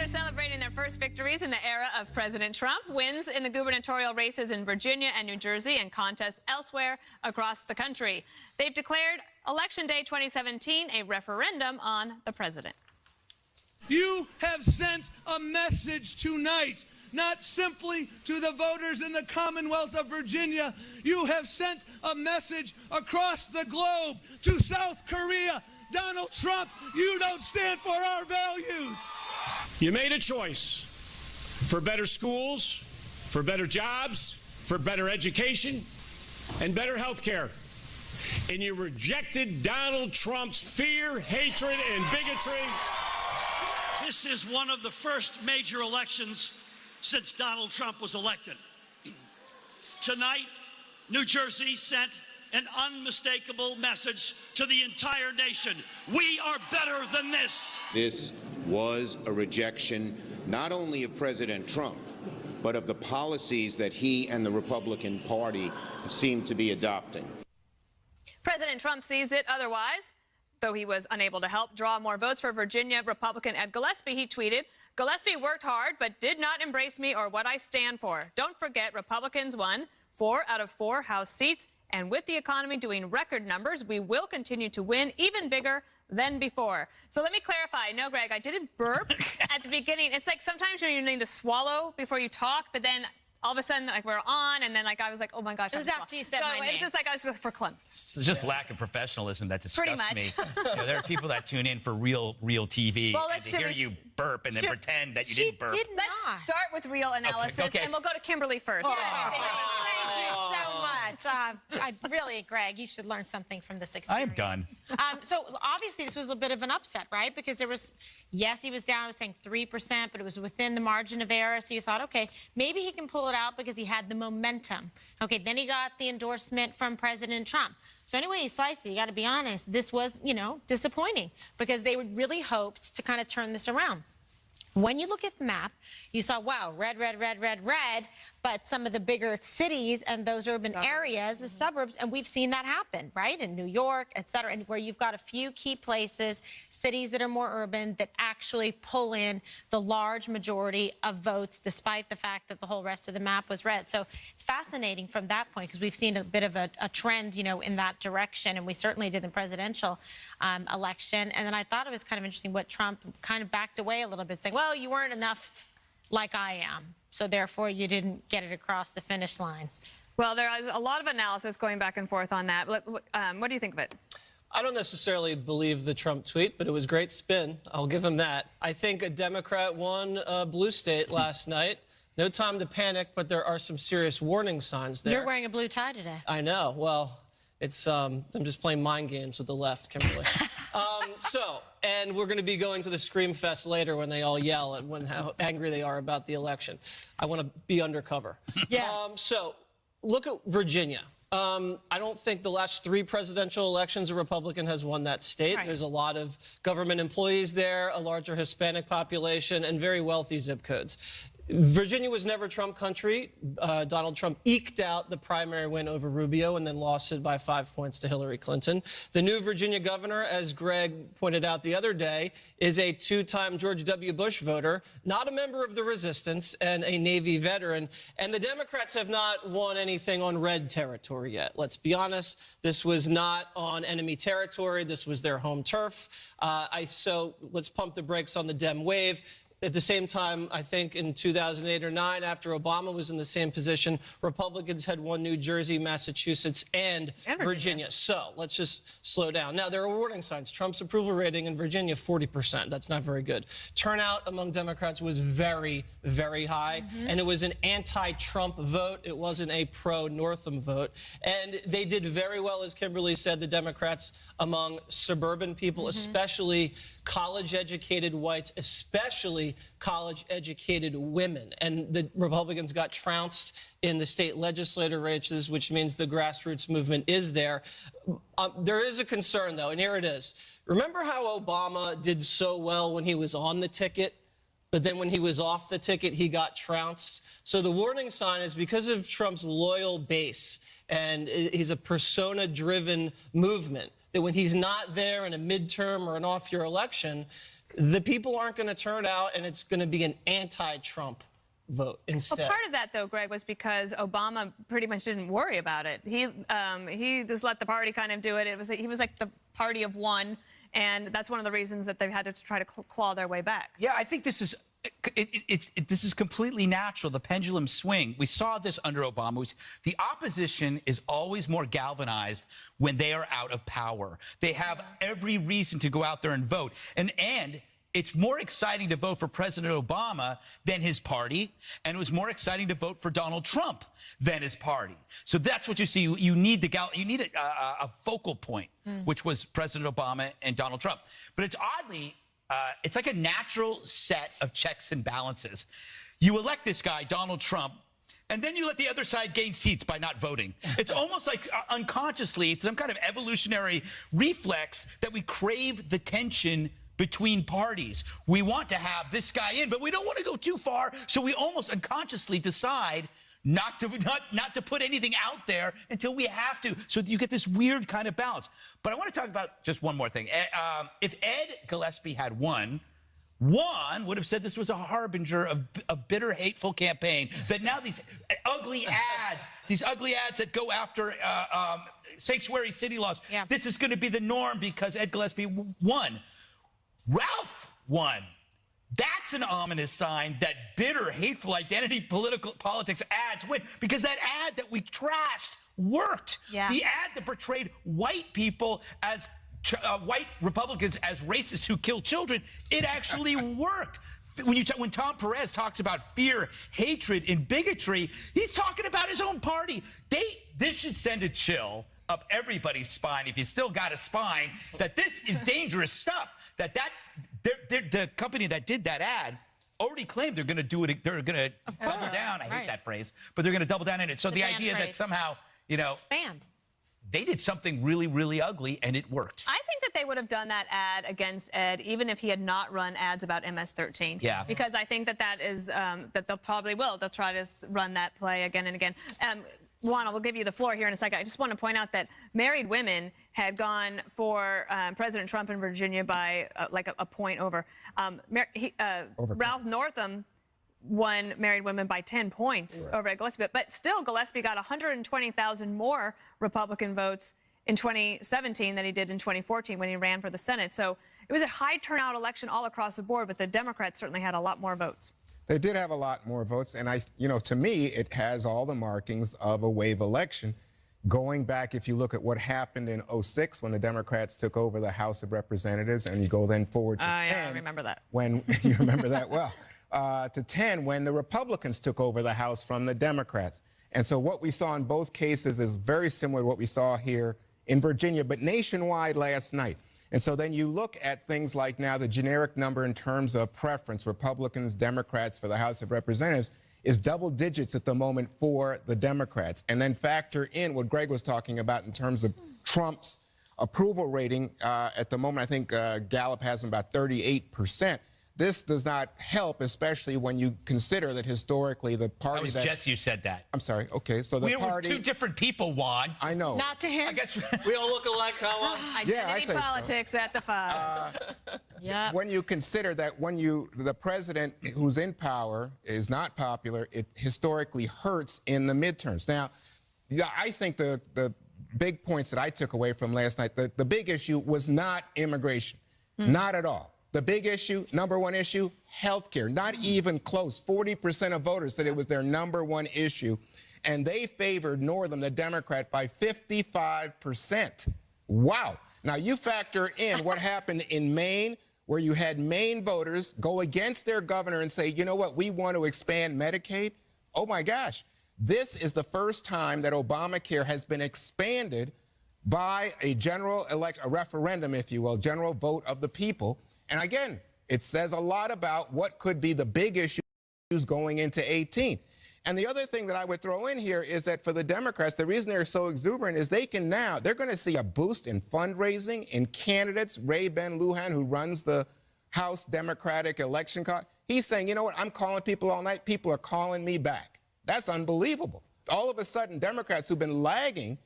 are celebrating their first victories in the era of President Trump. Wins in the gubernatorial races in Virginia and New Jersey and contests elsewhere across the country. They've declared Election Day 2017 a referendum on the president. You have sent a message tonight, not simply to the voters in the Commonwealth of Virginia. You have sent a message across the globe to South Korea. Donald Trump, you don't stand for our values. You made a choice for better schools, for better jobs, for better education, and better health care. And you rejected Donald Trump's fear, hatred, and bigotry. This is one of the first major elections since Donald Trump was elected. Tonight, New Jersey sent an unmistakable message to the entire nation. We are better than this. This was a rejection not only of President Trump, but of the policies that he and the Republican Party seem to be adopting. President Trump sees it otherwise. Though he was unable to help draw more votes for Virginia Republican Ed Gillespie, he tweeted, "Gillespie worked hard but did not embrace me or what I stand for. Don't forget, Republicans won 4 out of 4 House seats. And with the economy doing record numbers, we will continue to win even bigger than before." So let me clarify. No, Greg, I didn't burp at the beginning. It's like sometimes you need to swallow before you talk, but then all of a sudden, like, we're on, and then, like, I was like, oh, my gosh. It was after you said my name. It was just like I was for Clem. It's just lack of professionalism that disgusts me. Pretty much. There are people that tune in for real TV, Well, and to hear you burp and then pretend that you didn't burp. Let's start with real analysis, Okay. and we'll go to Kimberly first. Thank you so much. Really, Greg, you should learn something from this experience. I am done. So obviously this was a bit of an upset, right? Because there was, yes, he was down, I was saying 3%, but it was within the margin of error. So you thought, okay, maybe he can pull it out because he had the momentum. Okay, then he got the endorsement from President Trump. So anyway you slice it, you got to be honest, this was, disappointing because they really hoped to kind of turn this around. When you look at the map, you saw, wow, red, red, red, red, red, but some of the bigger cities and those urban areas, the suburbs, and we've seen that happen, right? In New York, et cetera, and where you've got a few key places, cities that are more urban that actually pull in the large majority of votes, despite the fact that the whole rest of the map was red. So it's fascinating from that point because we've seen a bit of a trend, in that direction, and we certainly did in the presidential election. And then I thought it was kind of interesting what Trump kind of backed away a little bit, saying, well, you weren't enough like I am, so therefore you didn't get it across the finish line. Well, there is a lot of analysis going back and forth on that. What do you think of it? I don't necessarily believe the Trump tweet, but it was great spin. I'll give him that. I think a Democrat won a blue state last night. No time to panic, but there are some serious warning signs there. You're wearing a blue tie today. I know. Well, it's I'm just playing mind games with the left, Kimberly. And we're going to be going to the Scream Fest later when they all yell at how angry they are about the election. I want to be undercover. Yes. So look at Virginia. I don't think the last 3 presidential elections a Republican has won that state. Right. There's a lot of government employees there, a larger Hispanic population, and very wealthy zip codes. Virginia was never Trump country. Donald Trump eked out the primary win over Rubio and then lost it by 5 points to Hillary Clinton. The new Virginia governor, as Greg pointed out the other day, is a 2-time George W. Bush voter, not a member of the resistance, and a Navy veteran. And the Democrats have not won anything on red territory yet. Let's be honest, this was not on enemy territory. This was their home turf. So let's pump the brakes on the Dem wave. At the same time, I think in 2008 or 9, after Obama was in the same position, Republicans had won New Jersey, Massachusetts, and Virginia. So let's just slow down. Now, there are warning signs. Trump's approval rating in Virginia, 40%. That's not very good. Turnout among Democrats was very, very high, and it was an anti-Trump vote. It wasn't a pro-Northam vote. And they did very well, as Kimberly said, the Democrats among suburban people, especially college-educated whites, especially college-educated women. And the Republicans got trounced in the state legislature races, which means the grassroots movement is there. There is a concern, though, and here it is. Remember how Obama did so well when he was on the ticket? But then when he was off the ticket, he got trounced. So the warning sign is because of Trump's loyal base, and he's a persona-driven movement. that when he's not there in a midterm or an off-year election, the people aren't going to turn out, and it's going to be an anti-Trump vote instead. Well, part of that, though, Greg, was because Obama pretty much didn't worry about it. He just let the party kind of do it. He was like the party of one, and that's one of the reasons that they've had to try to claw their way back. Yeah, I think this is this is completely natural. The pendulum swing. We saw this under Obama. The opposition is always more galvanized when they are out of power. They have every reason to go out there and vote, and it's more exciting to vote for President Obama than his party, and it was more exciting to vote for Donald Trump than his party. So that's what you see. You need a focal point, which was President Obama and Donald Trump. But it's oddly, it's like a natural set of checks and balances. You elect this guy, Donald Trump, and then you let the other side gain seats by not voting. It's almost like unconsciously, it's some kind of evolutionary reflex that we crave the tension between parties. We want to have this guy in, but we don't want to go too far, so we almost unconsciously decide not to put anything out there until we have to. So you get this weird kind of balance. But I want to talk about just one more thing. If Ed Gillespie had won, would have said this was a harbinger of a bitter, hateful campaign, that now these ugly ads that go after sanctuary city laws, this is going to be the norm because Ed Gillespie won. Ralph won. That's an ominous sign that bitter, hateful identity politics ads win, because that ad that we trashed worked. Yeah. The ad that portrayed white people as white Republicans as racists who kill children, it actually worked. When Tom Perez talks about fear, hatred, and bigotry, he's talking about his own party. This should send a chill up everybody's spine, if you still got a spine, that this is dangerous stuff. The company that did that ad already claimed they're going to do it. They're going to double down. I hate that phrase, but they're going to double down in it. So the idea that somehow, expand. They did something really, really ugly, and it worked. I think that they would have done that ad against Ed, even if he had not run ads about MS-13. Yeah. Because I think that is, that they'll probably will. They'll try to run that play again and again. Juana, we'll give you the floor here in a second. I just want to point out that married women had gone for President Trump in Virginia by like a point over. Ralph Northam won married women by 10 points over at Gillespie. But still, Gillespie got 120,000 more Republican votes in 2017 than he did in 2014 when he ran for the Senate. So it was a high turnout election all across the board, but the Democrats certainly had a lot more votes. They did have a lot more votes, and to me, it has all the markings of a wave election. Going back, if you look at what happened in 2006 when the Democrats took over the House of Representatives, and you go then forward to 10. Yeah, I remember that. When you remember that well. To 10 when the Republicans took over the House from the Democrats. And so what we saw in both cases is very similar to what we saw here in Virginia, but nationwide last night. And so then you look at things like now the generic number in terms of preference, Republicans, Democrats for the House of Representatives, is double digits at the moment for the Democrats. And then factor in what Greg was talking about in terms of Trump's approval rating. At the moment, I think Gallup has him about 38%. This does not help, especially when you consider that historically the party that was Jess, you said that. I'm sorry. Okay, so the party... We were two different people, Juan. I know. Not to him. I guess We all look alike, huh? Yeah, I Identity think politics at the 5. Yeah. When you consider that the president who's in power is not popular, it historically hurts in the midterms. Now, I think the big points that I took away from last night, the big issue was not immigration. Not at all. The big issue, number one issue, health care. Not even close. 40% of voters said it was their number one issue. And they favored Northam, the Democrat, by 55%. Wow. Now, you factor in what happened in Maine, where you had Maine voters go against their governor and say, you know what, we want to expand Medicaid. Oh, my gosh. This is the first time that Obamacare has been expanded by a a referendum, if you will, general vote of the people. And again, it says a lot about what could be the big issues going into 18. And the other thing that I would throw in here is that for the Democrats, the reason they're so exuberant is they're going to see a boost in fundraising, in candidates. Ray Ben Lujan, who runs the House Democratic election card, he's saying, you know what, I'm calling people all night. People are calling me back. That's unbelievable. All of a sudden, Democrats who've been lagging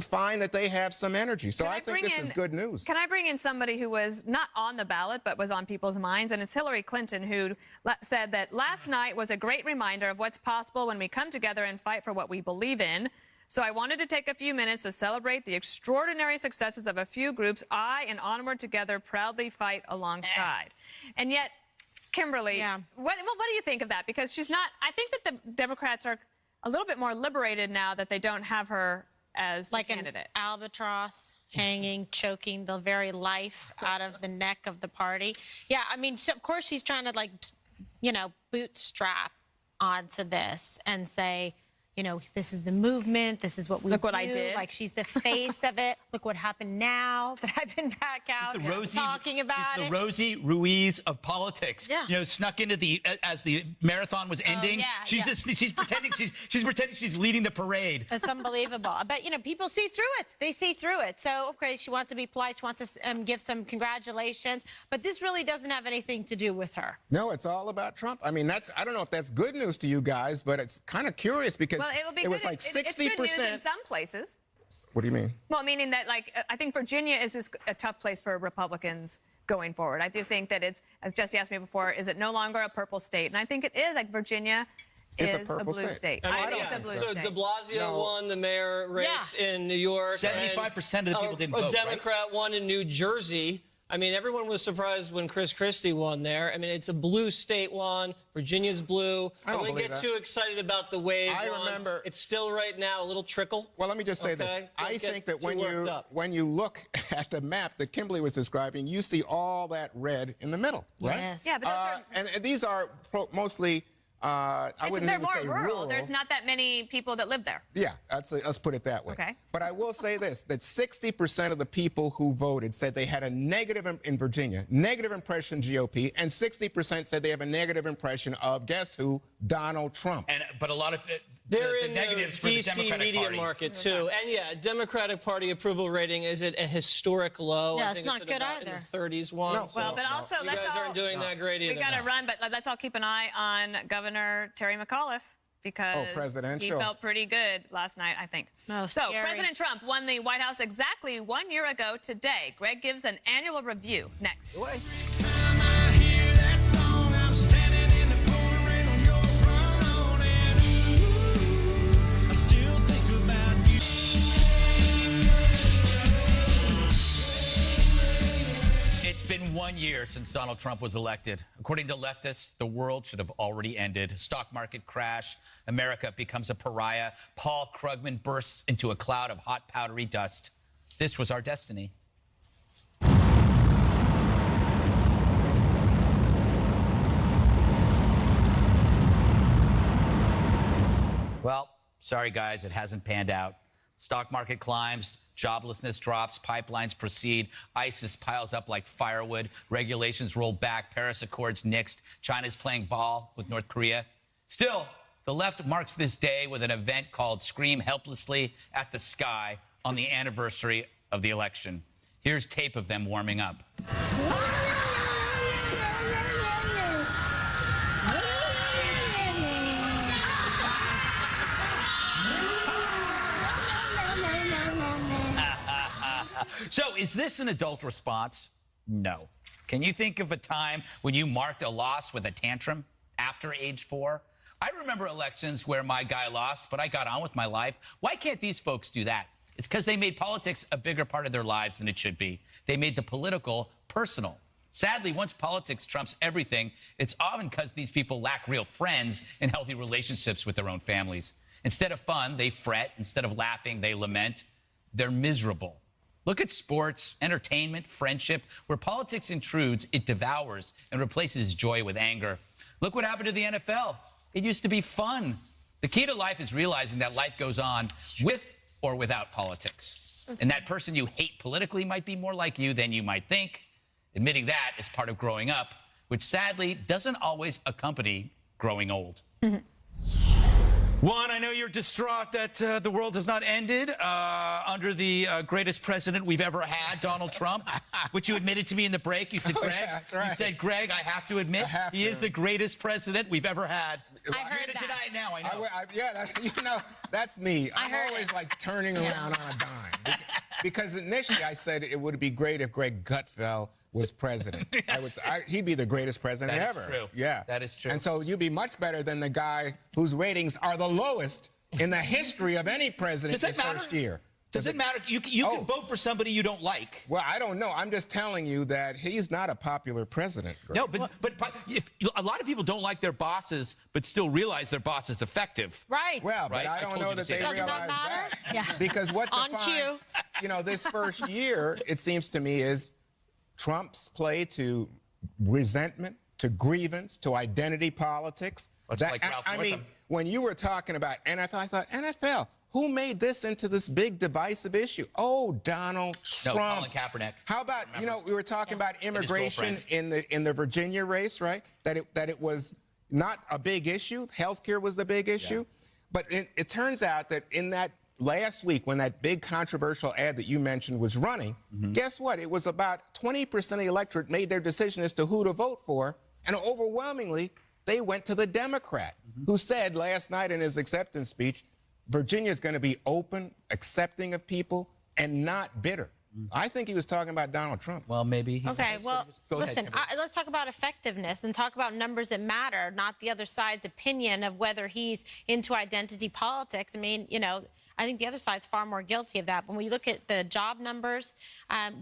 fine that they have some energy. So Can I think bring this is in- good news. Can I bring in somebody who was not on the ballot but was on people's minds? And it's Hillary Clinton, who said that last night was a great reminder of what's possible when we come together and fight for what we believe in. So I wanted to take a few minutes to celebrate the extraordinary successes of a few groups I and Onward Together proudly fight alongside. And yet, Kimberly, what do you think of that? Because she's not, I think that the Democrats are a little bit more liberated now that they don't have her as the Like candidate. an albatross hanging, choking the very life out of the neck of the party. Yeah, I mean, of course she's trying to, like, you know, bootstrap onto this and say, you know, this is the movement. This is what we Look do. what I did. Like, she's the face of it. Look what happened now that I've been back out talking about she's it. the Rosie Ruiz of politics. Yeah. You know, snuck into the as the marathon was ending. yeah, she's yeah. just she's pretending she's leading the parade. It's unbelievable. But, you know, people see through it. They see through it. So, okay, she wants to be polite. She wants to give some congratulations. But this really doesn't have anything to do with her. No, it's all about Trump. I mean, I don't know if that's good news to you guys, but it's kind of curious because Well, it'll be it good. was like It's good news in 60%. some places. What do you mean? Well, meaning that, like, I think Virginia is just a tough place for Republicans going forward. I do think that it's, as Jesse asked me before, is it no longer a purple state? And I think it is. Like, Virginia It's a is purple blue state. state. And I why think it's a don't- blue so state. de Blasio No. won the mayor race in New York. 75% of the people didn't vote, A right? Democrat won in New Jersey. I mean, everyone was surprised when Chris Christie won there. I mean, it's a blue state one. Virginia's blue. I don't wouldn't believe get that. too excited about the wave I one. remember- It's still right now a little trickle. Well, let me just say Okay? this. Don't I get think that too when worked up. you look at the map that Kimberly was describing, you see all that red in the middle, right? Yes. Yeah, but those are, And these are mostly, I wouldn't they're even more say rural. There's not that many people that live there. Yeah, let's put it that way. Okay. But I will say this, that 60% of the people who voted said they had a negative, in Virginia, negative impression GOP, and 60% said they have a negative impression of, guess who, Donald Trump. But a lot of They're the in negatives the for the DC Democratic media Party. market, too. And, yeah, Democratic Party approval rating is at a historic low. Yeah, I it's think not at good about either. in the 30s one. No. So Well, but also, you let's guys all, aren't doing that great either. we got to run, but let's all keep an eye on Governor Terry McAuliffe because presidential. he felt pretty good last night, I think. Oh, so, scary. President Trump won the White House exactly 1 year ago today. Greg gives an annual review next. It's been 1 year since Donald Trump was elected. According to leftists, the world should have already ended. Stock market crash. America becomes a pariah. Paul Krugman bursts into a cloud of hot, powdery dust. This was our destiny. Well, sorry, guys, it hasn't panned out. Stock market climbs, joblessness drops, pipelines proceed, ISIS piles up like firewood, regulations roll back, Paris Accords nixed, China's playing ball with North Korea. Still, the left marks this day with an event called Scream Helplessly at the Sky on the anniversary of the election. Here's tape of them warming up. So, is this an adult response? No. Can you think of a time when you marked a loss with a tantrum after age 4? I remember elections where my guy lost, but I got on with my life. Why can't these folks do that? It's because they made politics a bigger part of their lives than it should be. They made the political personal. Sadly, once politics trumps everything, it's often because these people lack real friends and healthy relationships with their own families. Instead of fun, they fret. Instead of laughing, they lament. They're miserable. Look at sports, entertainment, friendship. Where politics intrudes, it devours and replaces joy with anger. Look what happened to the NFL. It used to be fun. The key to life is realizing that life goes on with or without politics. And that person you hate politically might be more like you than you might think. Admitting that is part of growing up, which sadly doesn't always accompany growing old. Juan, I know you're distraught that the world has not ended under the greatest president we've ever had, Donald Trump, which you admitted to me in the break. You said, Greg, that's right. You said, Greg, I have to admit, he is the greatest president we've ever had. I heard You're going to that. deny it now, I know. Yeah, that's me. I'm heard always it. like turning around on a dime. Because initially I said it would be great if Greg Gutfeld was president. He'd be the greatest president That is ever. true. Yeah. That is true. And so you'd be much better than the guy whose ratings are the lowest in the history of any president Does that his matter? first year. Does it matter? You can vote for somebody you don't like. Well, I don't know. I'm just telling you that he's not a popular president. Greg. No, but if a lot of people don't like their bosses, but still realize their boss is effective. Right. Well, but Right? I I don't told know you to that say they that. Does not realize matter? that. Yeah. Because what On defines, cue. this first year, it seems to me, is Trump's play to resentment, to grievance, to identity politics. Much like Ralph I mean, Northam. when you were talking about NFL, I thought, NFL, who made this into this big divisive issue? Oh, Donald No, Trump. Colin Kaepernick. How about, we were talking about immigration girlfriend. in the Virginia race, right? That it was not a big issue. Healthcare was the big issue. But it turns out that in that last week, when that big controversial ad that you mentioned was running, guess what? It was about 20% of the electorate made their decision as to who to vote for, and overwhelmingly, they went to the Democrat, who said last night in his acceptance speech, Virginia is going to be open, accepting of people, and not bitter. I think he was talking about Donald Trump. Well, maybe. Okay, well, Go ahead, listen, Kimberly. let's talk about effectiveness and talk about numbers that matter, not the other side's opinion of whether he's into identity politics. I mean, I think the other side's far more guilty of that. When we look at the job numbers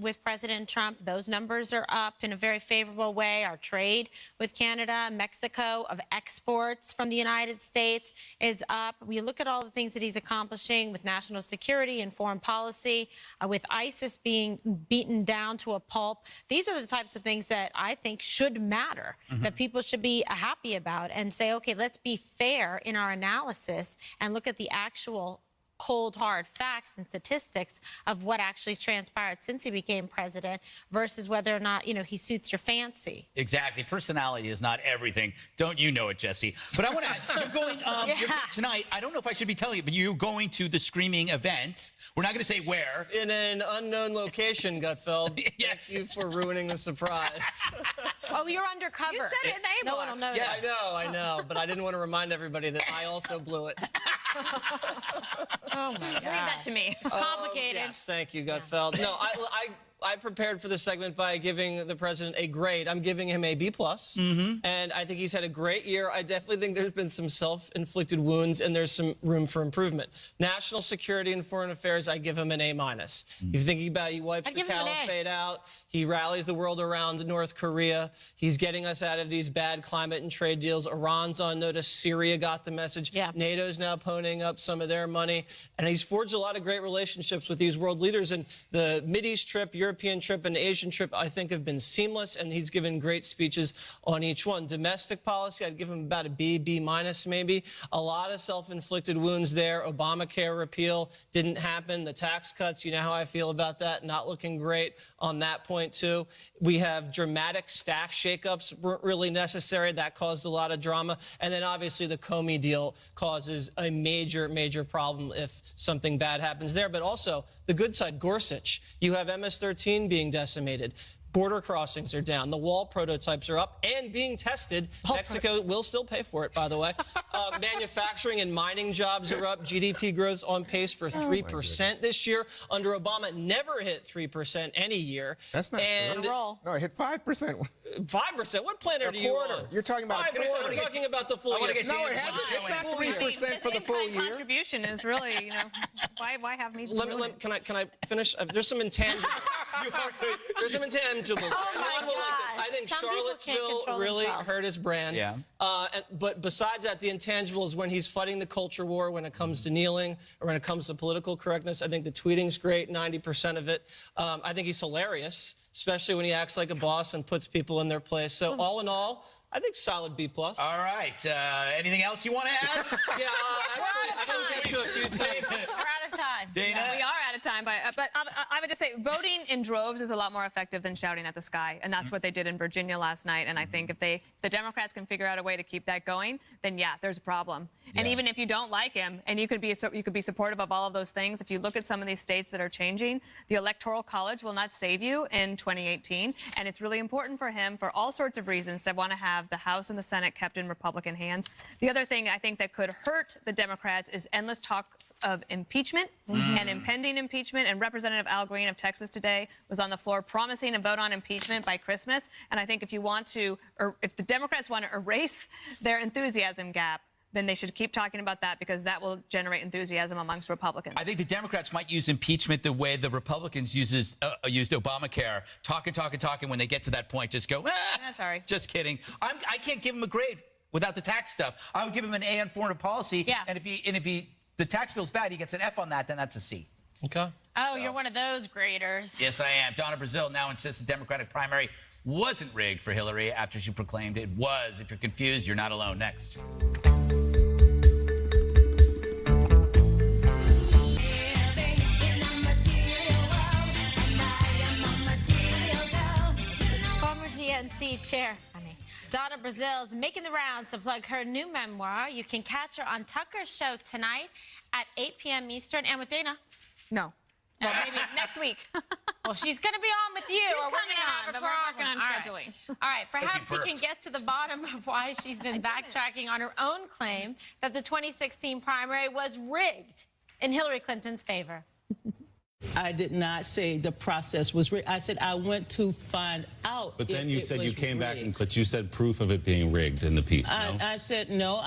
with President Trump, those numbers are up in a very favorable way. Our trade with Canada, Mexico, of exports from the United States is up. We look at all the things that he's accomplishing with national security and foreign policy, with ISIS being beaten down to a pulp. These are the types of things that I think should matter, that people should be happy about and say, okay, let's be fair in our analysis and look at the actual cold, hard facts and statistics of what actually transpired since he became president versus whether or not, he suits your fancy. Exactly. Personality is not everything. Don't you know it, Jesse? But I want to. You're going tonight. I don't know if I should be telling you, but you're going to the Screaming event. We're not going to say where. In an unknown location, Gutfeld. Yes. Thank you for ruining the surprise. Oh, you're undercover. You said it in the No A-block. one will know Yeah, that. I know, but I didn't want to remind everybody that I also blew it. Oh, my God. Leave that to me. Complicated. Yes, thank you, Gutfeld. No, I prepared for this segment by giving the president a grade. I'm giving him a B+. And I think he's had a great year. I definitely think there's been some self-inflicted wounds and there's some room for improvement. National security and foreign affairs, I give him an A-. You're thinking about he wipes the give him an A. caliphate out. He rallies the world around North Korea. He's getting us out of these bad climate and trade deals. Iran's on notice. Syria got the message. Yeah. NATO's now ponying up some of their money. And he's forged a lot of great relationships with these world leaders. And the Mideast trip, European trip, and Asian trip, I think, have been seamless. And he's given great speeches on each one. Domestic policy, I'd give him about a B, B- maybe. A lot of self-inflicted wounds there. Obamacare repeal didn't happen. The tax cuts, you know how I feel about that. Not looking great on that point, too. We have dramatic staff shakeups weren't really necessary. That caused a lot of drama. And then, obviously, the Comey deal causes a major, major problem if something bad happens there. But also, the good side, Gorsuch. You have MS-13 being decimated. Border crossings are down. The wall prototypes are up and being tested. Mexico will still pay for it, by the way. Manufacturing and mining jobs are up. GDP growth's on pace for 3% this year. Under Obama, never hit 3% any year. That's not and true. No, it hit 5%. 5%? What planet A are you quarter. on? You're talking about a 5%. quarter. I'm talking about the full I wanna year. get No, Dan it hasn't. to It's not show it. 3% for the full in-kind year. contribution is really, why have me? Can I finish? There's some intangibles. There's some intangibles. Oh, my Everyone will like this. God. I think Some people can't Charlottesville control really themselves. hurt his brand. Yeah. But besides that, the intangibles, when he's fighting the culture war, when it comes to kneeling, or when it comes to political correctness, I think the tweeting's great, 90% of it. I think he's hilarious, especially when he acts like a boss and puts people in their place. So all in all, I think solid B+. All right. Anything else you want to add? Yeah, actually, I didn't get to a few things. We're out of time. Dana? We are out of of time, but I would just say voting in droves is a lot more effective than shouting at the sky, and that's what they did in Virginia last night. And I think if the Democrats can figure out a way to keep that going, then yeah, there's a problem. And even if you don't like him, and you could be supportive of all of those things, if you look at some of these states that are changing, the Electoral College will not save you in 2018, and it's really important for him for all sorts of reasons to want to have the House and the Senate kept in Republican hands. The other thing I think that could hurt the Democrats is endless talks of impeachment and impending impeachment. And Representative Al Green of Texas today was on the floor promising a vote on impeachment by Christmas. And I think if the Democrats want to erase their enthusiasm gap, then they should keep talking about that, because that will generate enthusiasm amongst Republicans. I think the Democrats might use impeachment the way the Republicans used Obamacare. Talking. When they get to that point, just go, Sorry. Just kidding. I can't give him a grade without the tax stuff. I would give him an A on foreign policy. Yeah. And if the tax bill's bad, he gets an F on that, then that's a C. Okay. Oh, you're one of those graders. Yes, I am. Donna Brazile now insists the Democratic primary wasn't rigged for Hillary after she proclaimed it was. If you're confused, you're not alone. Next. Former DNC chair, Donna Brazile is making the rounds to plug her new memoir. You can catch her on Tucker's show tonight at 8 p.m. Eastern. And with Dana. No. Well, maybe next week. Well, she's going to be on with you. She's or we're coming gonna have on, a but we're working problem. on All right. scheduling. All right. Perhaps you can burped. get to the bottom of why she's been backtracking on her own claim that the 2016 primary was rigged in Hillary Clinton's favor. I did not say the process was rigged. I said I went to find out. But then if you it said you was came back, rigged. but you said proof of it being rigged in the piece. No? I said no.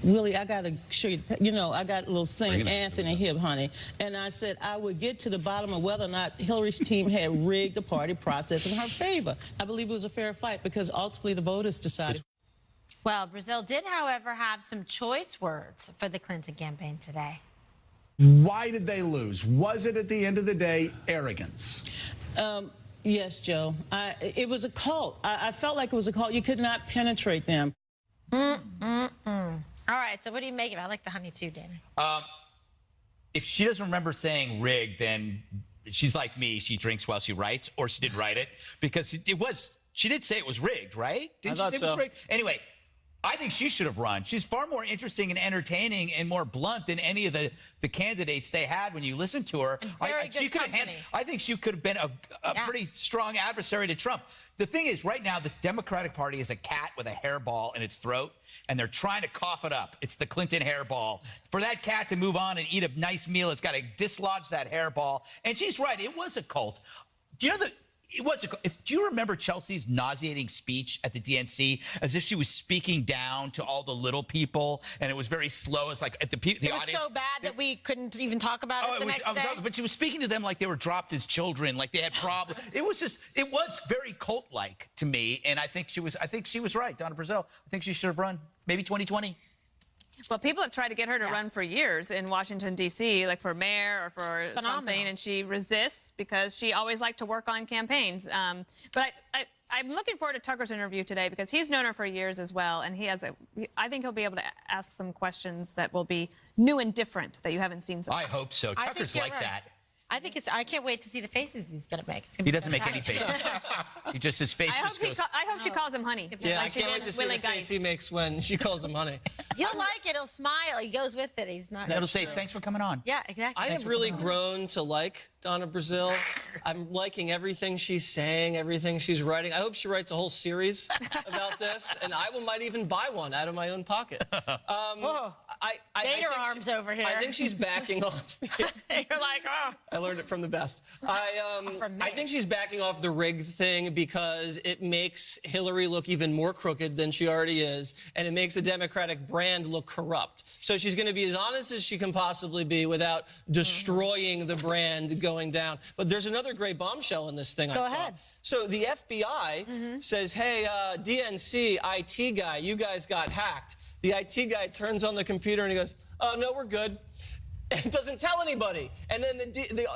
Willie, I got to show you. You know, I got a little St. Anthony here, honey. And I said I would get to the bottom of whether or not Hillary's team had rigged the party process in her favor. I believe it was a fair fight because ultimately the voters decided. Well, Brazile did, however, have some choice words for the Clinton campaign today. Why did they lose? Was it, at the end of the day, arrogance? Yes, Joe. It was a cult. I felt like it was a cult. You could not penetrate them. All right, so what do you make of it? I like the honey too, Dana. If she doesn't remember saying rigged, then she's like me. She drinks while she writes, or she did write it, because she did say it was rigged, right? Didn't she say it was rigged? Anyway, I think she should have run. She's far more interesting and entertaining and more blunt than any of the candidates they had when you listen to her. And very good company. I think she could have been a pretty strong adversary to Trump. The thing is, right now, the Democratic Party is a cat with a hairball in its throat, and they're trying to cough it up. It's the Clinton hairball. For that cat to move on and eat a nice meal, it's got to dislodge that hairball. And she's right. It was a cult. Do you know that? Do you remember Chelsea's nauseating speech at the DNC, as if she was speaking down to all the little people, and it was very slow? It's like at the audience. It was so bad that we couldn't even talk about it the next day. But she was speaking to them like they were dropped as children, like they had problems. It was very cult-like to me, and I think she was right, Donna Brazile. I think she should have run, maybe 2020. Well, people have tried to get her to run for years in Washington, D.C., like for mayor or for something, and she resists because she always liked to work on campaigns. But I'm looking forward to Tucker's interview today, because he's known her for years as well, and I think he'll be able to ask some questions that will be new and different that you haven't seen so far. I hope so. Tucker's like that. I can't wait to see the faces he's going to make. He doesn't make any faces. His face just goes. I hope she calls him honey. Yeah, like I can't wait to see Willie the face Geist. he makes when she calls him honey. He'll like it. He'll smile. He goes with it. He's not. That'll say, thanks for coming on. Yeah, exactly. I have really grown to like Donna Brazile. I'm liking everything she's saying, everything she's writing. I hope she writes a whole series about this, and I might even buy one out of my own pocket. Whoa. I Gator think arms over here. I think she's backing off. You're like, oh. I learned it from the best. I think she's backing off the rigged thing because it makes Hillary look even more crooked than she already is, and it makes the Democratic brand look corrupt. So she's going to be as honest as she can possibly be without destroying the brand going down. But there's another great bombshell in this thing I saw. Go ahead. So the FBI says, hey, DNC IT guy, you guys got hacked. The IT guy turns on the computer and he goes, oh, no, we're good. It doesn't tell anybody. And then the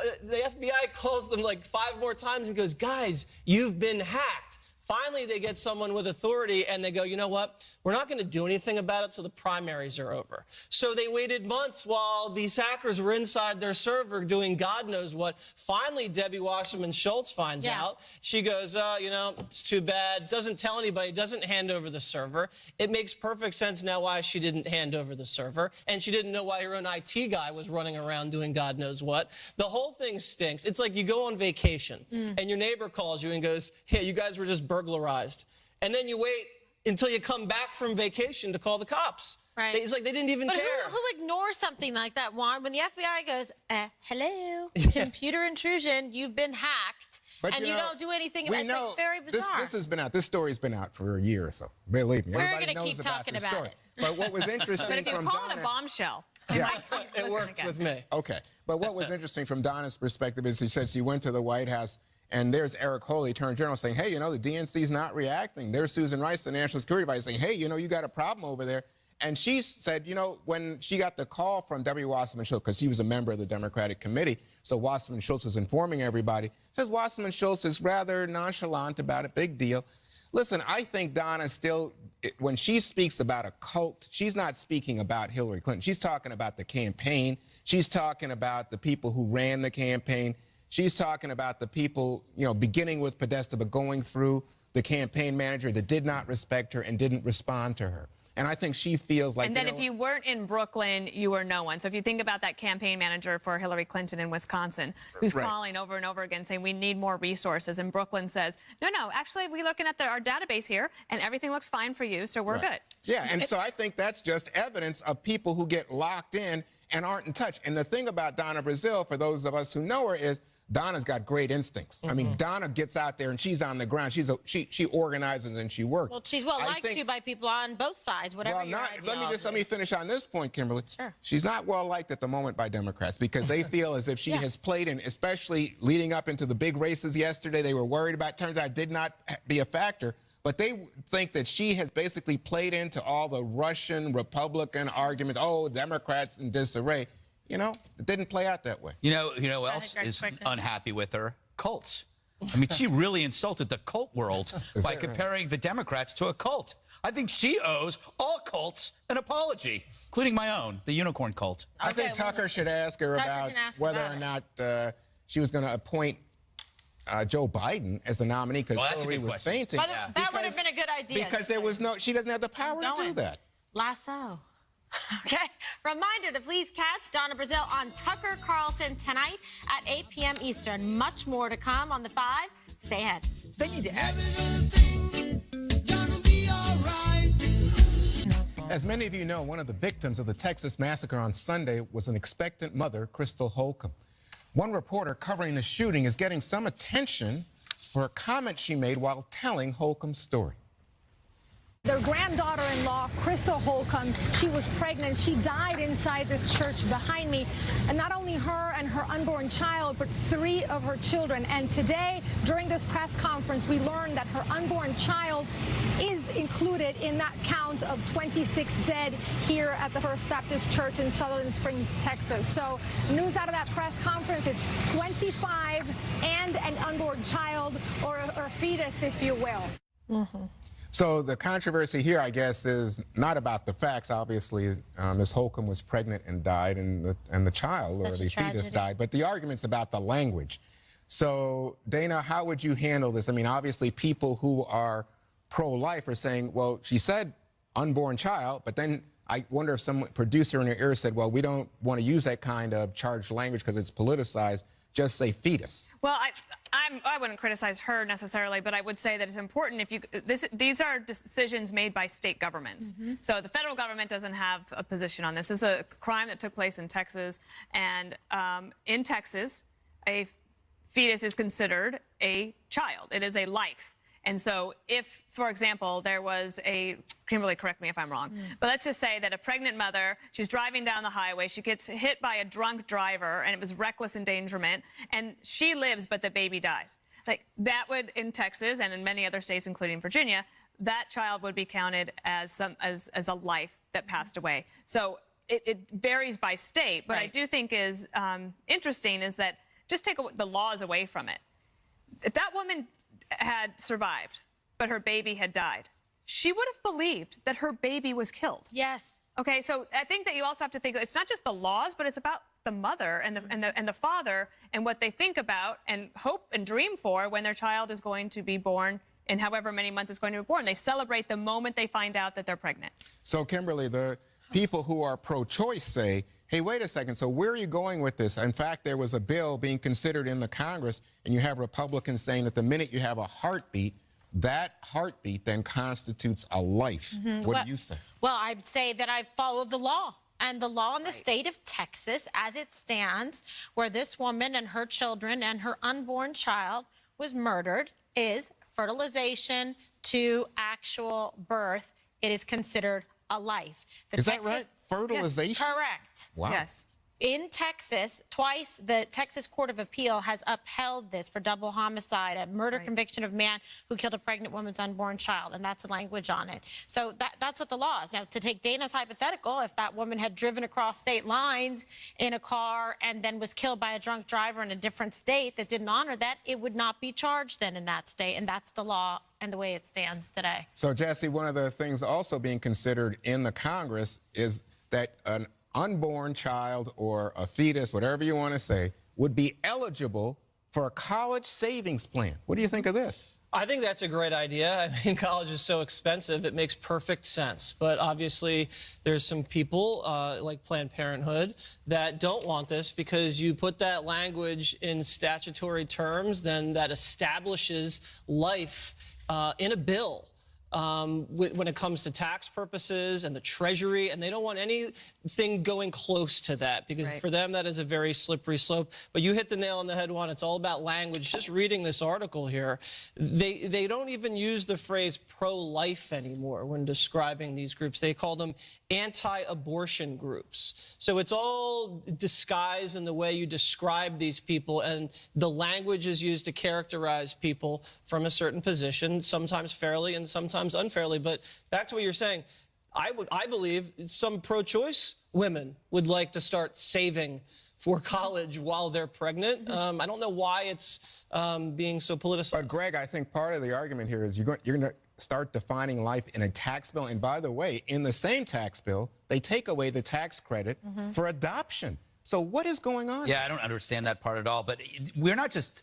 FBI calls them like 5 more times and goes, guys, you've been hacked. Finally, they get someone with authority, and they go, you know what? We're not going to do anything about it till the primaries are over. So they waited months while these hackers were inside their server doing God knows what. Finally, Debbie Wasserman Schultz finds out. She goes, you know, it's too bad. Doesn't tell anybody, doesn't hand over the server. It makes perfect sense now why she didn't hand over the server, and she didn't know why her own IT guy was running around doing God knows what. The whole thing stinks. It's like you go on vacation, and your neighbor calls you and goes, yeah, you guys were just burglarized. And then you wait until you come back from vacation to call the cops. Right. It's like they didn't even care. Who ignores something like that, Juan? When the FBI goes, hello, computer intrusion, you've been hacked, But, and you know, don't do anything we about it. know It's very bizarre. This has been out. This story's been out for a year or so. Believe me, We're everybody gonna knows keep about talking this about story. it. But what was interesting But if you from call it Donna, a bombshell, Yeah. It works with me. Okay, but what was interesting from Donna's perspective is she said she went to the White House, and there's Eric Holey, Attorney General, saying, hey, you know, the DNC's not reacting. There's Susan Rice, the National Security Advisor, saying, hey, you know, you got a problem over there. And she said, you know, when she got the call from Debbie Wasserman Schultz, because she was a member of the Democratic Committee, so Wasserman Schultz was informing everybody, says Wasserman Schultz is rather nonchalant about it, big deal. Listen, I think Donna still, when she speaks about a cult, she's not speaking about Hillary Clinton. She's talking about the campaign. She's talking about the people who ran the campaign. She's talking about the people, you know, beginning with Podesta, but going through the campaign manager that did not respect her and didn't respond to her. And I think she feels like... And then if you weren't in Brooklyn, you were no one. So if you think about that campaign manager for Hillary Clinton in Wisconsin, who's calling over and over again saying we need more resources, and Brooklyn says, no, actually, we're looking at our database here, and everything looks fine for you, so we're good. Yeah, and so I think that's just evidence of people who get locked in and aren't in touch. And the thing about Donna Brazile, for those of us who know her, is Donna's got great instincts. I mean, Donna gets out there and she's on the ground. She organizes and she works. Well, she's well liked too by people on both sides, whatever your ideology. Let me finish on this point, Kimberly. Sure. She's not well liked at the moment by Democrats because they feel as if she has played in, especially leading up into the big races yesterday, they were worried about. Turns out it did not be a factor. But they think that she has basically played into all the Russian Republican arguments. Oh, Democrats in disarray. You know, it didn't play out that way. You know who else is unhappy with her? Cults. I mean, she really insulted the cult world by comparing the Democrats to a cult. I think she owes all cults an apology, including my own, the unicorn cult. I think Tucker should ask her about whether or not she was going to appoint Joe Biden as the nominee because Hillary was fainting. That would have been a good idea. Because there was she doesn't have the power to do that. Lasso. Okay. Reminder to please catch Donna Brazile on Tucker Carlson tonight at 8 p.m. Eastern. Much more to come on The Five. Stay ahead. They need to add. As many of you know, one of the victims of the Texas massacre on Sunday was an expectant mother, Crystal Holcomb. One reporter covering the shooting is getting some attention for a comment she made while telling Holcomb's story. Their granddaughter-in-law, Crystal Holcomb, she was pregnant. She died inside this church behind me. And not only her and her unborn child, but 3 of her children. And today, during this press conference, we learned that her unborn child is included in that count of 26 dead here at the First Baptist Church in Sutherland Springs, Texas. So news out of that press conference is 25 and an unborn child, or a fetus, if you will. So the controversy here, I guess, is not about the facts. Obviously, Ms. Holcomb was pregnant and died, and the child or the fetus died. But the argument's about the language. So, Dana, how would you handle this? I mean, obviously, people who are pro-life are saying, well, she said unborn child, but then I wonder if some producer in her ear said, well, we don't want to use that kind of charged language because it's politicized. Just say fetus. Well, I wouldn't criticize her necessarily, but I would say that it's important these are decisions made by state governments. So the federal government doesn't have a position on this. This is a crime that took place in Texas, and in Texas, a fetus is considered a child. It is a life. And so if, for example, there was Kimberly, correct me if I'm wrong, but let's just say that a pregnant mother, she's driving down the highway, she gets hit by a drunk driver, and it was reckless endangerment, and she lives, but the baby dies. Like, that would, in Texas and in many other states, including Virginia, that child would be counted as a life that passed away. So it varies by state, but I do think is interesting is that just take the laws away from it. If that woman had survived, but her baby had died, she would have believed that her baby was killed. Yes. Okay, so I think that you also have to think it's not just the laws, but it's about the mother and the father and what they think about and hope and dream for when their child is going to be born in however many months it's going to be born. They celebrate the moment they find out that they're pregnant. So, Kimberly, the people who are pro-choice say, hey, wait a second, so where are you going with this? In fact, there was a bill being considered in the Congress, and you have Republicans saying that the minute you have a heartbeat, that heartbeat then constitutes a life. What do you say? Well, I'd say that I followed the law. And the law in the state of Texas, as it stands, where this woman and her children and her unborn child was murdered, is fertilization to actual birth. It is considered a life. Is that right? Fertilization? Yes, correct. Wow. Yes. In Texas, twice the Texas Court of Appeal has upheld this for double homicide, a murder conviction of man who killed a pregnant woman's unborn child, and that's the language on it. So that's what the law is. Now, to take Dana's hypothetical, if that woman had driven across state lines in a car and then was killed by a drunk driver in a different state that didn't honor that, it would not be charged then in that state, and that's the law and the way it stands today. So, Jesse, one of the things also being considered in the Congress is that an unborn child or a fetus, whatever you want to say, would be eligible for a college savings plan. What do you think of this? I think that's a great idea. I mean, college is so expensive, it makes perfect sense. But obviously, there's some people, like Planned Parenthood, that don't want this because you put that language in statutory terms, then that establishes life in a bill. When it comes to tax purposes and the Treasury, and they don't want anything going close to that because for them that is a very slippery slope. But you hit the nail on the head, Juan. It's all about language. Just reading this article here, they don't even use the phrase pro-life anymore when describing these groups. They call them anti-abortion groups. So it's all disguised in the way you describe these people, and the language is used to characterize people from a certain position, sometimes fairly and sometimes unfairly. But back to what you're saying, I believe some pro-choice women would like to start saving for college while they're pregnant. I don't know why it's being so politicized. But, Greg, I think part of the argument here is you're going to start defining life in a tax bill. And by the way, in the same tax bill, they take away the tax credit for adoption. So what is going on? Yeah, I don't understand that part at all. But we're not just...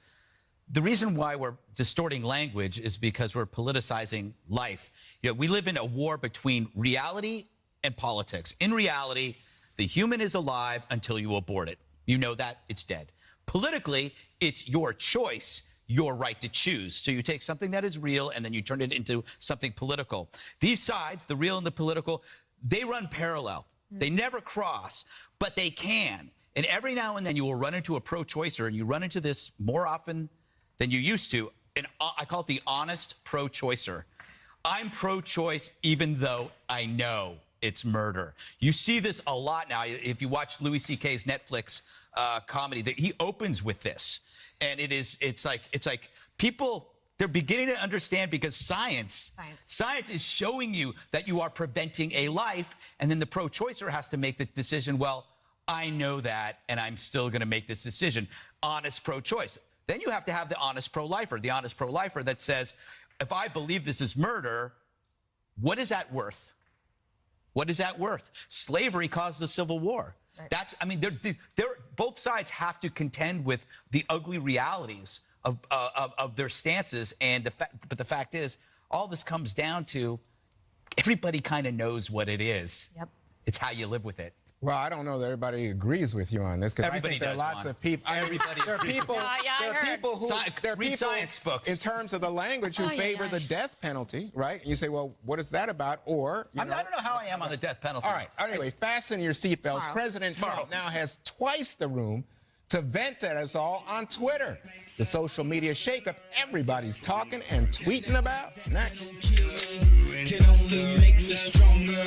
The reason why we're distorting language is because we're politicizing life. You know, we live in a war between reality and politics. In reality, the human is alive until you abort it. You know that, it's dead. Politically, it's your choice, your right to choose. So you take something that is real and then you turn it into something political. These sides, the real and the political, they run parallel. They never cross, but they can. And every now and then you will run into a pro-choicer, and you run into this more often than you used to. And I call it the honest pro-choicer. I'm pro-choice even though I know it's murder. You see this a lot now. If you watch Louis C.K.'s Netflix comedy, that he opens with this. And it's like people, they're beginning to understand because science is showing you that you are preventing a life. And then the pro-choicer has to make the decision, well, I know that, and I'm still going to make this decision. Honest pro-choice. Then you have to have the honest pro-lifer that says, if I believe this is murder, what is that worth? What is that worth? Slavery caused the Civil War. Right. I mean, both sides have to contend with the ugly realities of their stances. But the fact is, all this comes down to everybody kind of knows what it is. Yep. It's how you live with it. Well, I don't know that everybody agrees with you on this, because I think there are lots of people. There are people who read science books in terms of the language who favor the death penalty, right? And you say, well, what is that about? Or I don't know how I am on the death penalty. All right. Anyway, fasten your seatbelts. President Trump now has twice the room to vent at us all on Twitter. The social media shakeup everybody's talking and tweeting about. Next. Can only make me stronger.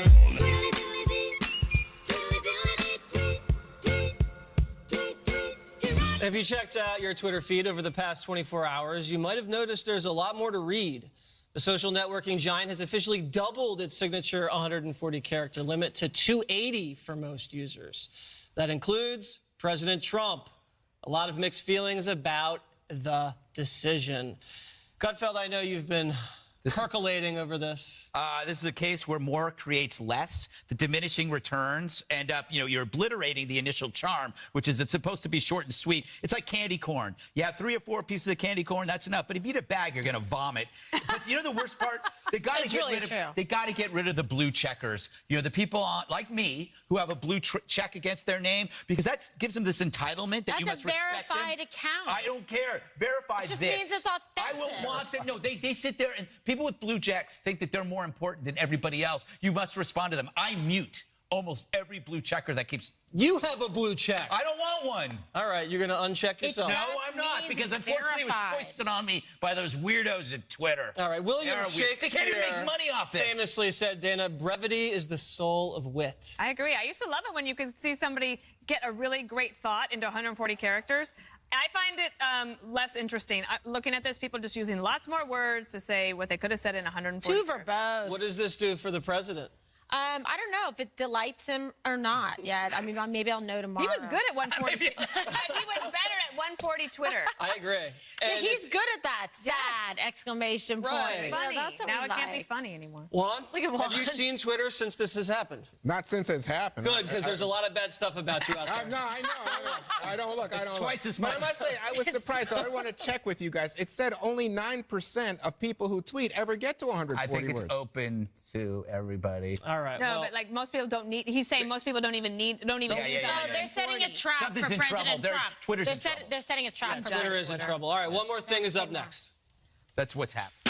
If you checked out your Twitter feed over the past 24 hours, you might have noticed there's a lot more to read. The social networking giant has officially doubled its signature 140-character limit to 280 for most users. That includes President Trump. A lot of mixed feelings about the decision. Gutfeld, I know you've been percolating over this. This is a case where more creates less. The diminishing returns end up, you're obliterating the initial charm, which is it's supposed to be short and sweet. It's like candy corn. You have 3 or 4 pieces of candy corn, that's enough. But if you eat a bag, you're going to vomit. But you know the worst part? They got to get rid of the blue checkers. The people like me who have a blue check against their name, because that gives them this entitlement that you must respect them. That's a verified account. I don't care. Verify it just this. means it's authentic. I will want them. No, they sit there and people with blue checks think that they're more important than everybody else. You must respond to them. I mute almost every blue checker that keeps... You have a blue check. I don't want one. All right, you're going to uncheck yourself. No, I'm not, because unfortunately it was foisted on me by those weirdos at Twitter. All right, William Shakespeare They can't even make money off this. Famously said, Dana, brevity is the soul of wit. I agree. I used to love it when you could see somebody get a really great thought into 140 characters. I find it less interesting. Looking at this, people just using lots more words to say what they could have said in 140 Too verbose. What does this do for the president? I don't know if it delights him or not yet. I mean, maybe I'll know tomorrow. He was good at 140. He was better at 140 Twitter. I agree. Yeah, he's good at that. Sad exclamation point. It's funny. That's what now we it can't be like. funny anymore. Juan, Look at Juan. have you seen Twitter since this has happened? Not since it's happened. Good, because there's a lot of bad stuff about you out there. No, I know. I don't look. It's twice as much. But I must say, I was surprised. So I want to check with you guys. It said only 9% of people who tweet ever get to 140 I think it's words. open to everybody. All right. No, well, but like most people don't need. He's saying most people don't even use No, they're setting a trap Something's for in President trouble. Trump. Twitter's in trouble. They're setting a trap for Twitter is in trouble. All right, one more thing is up next. That's what's happening.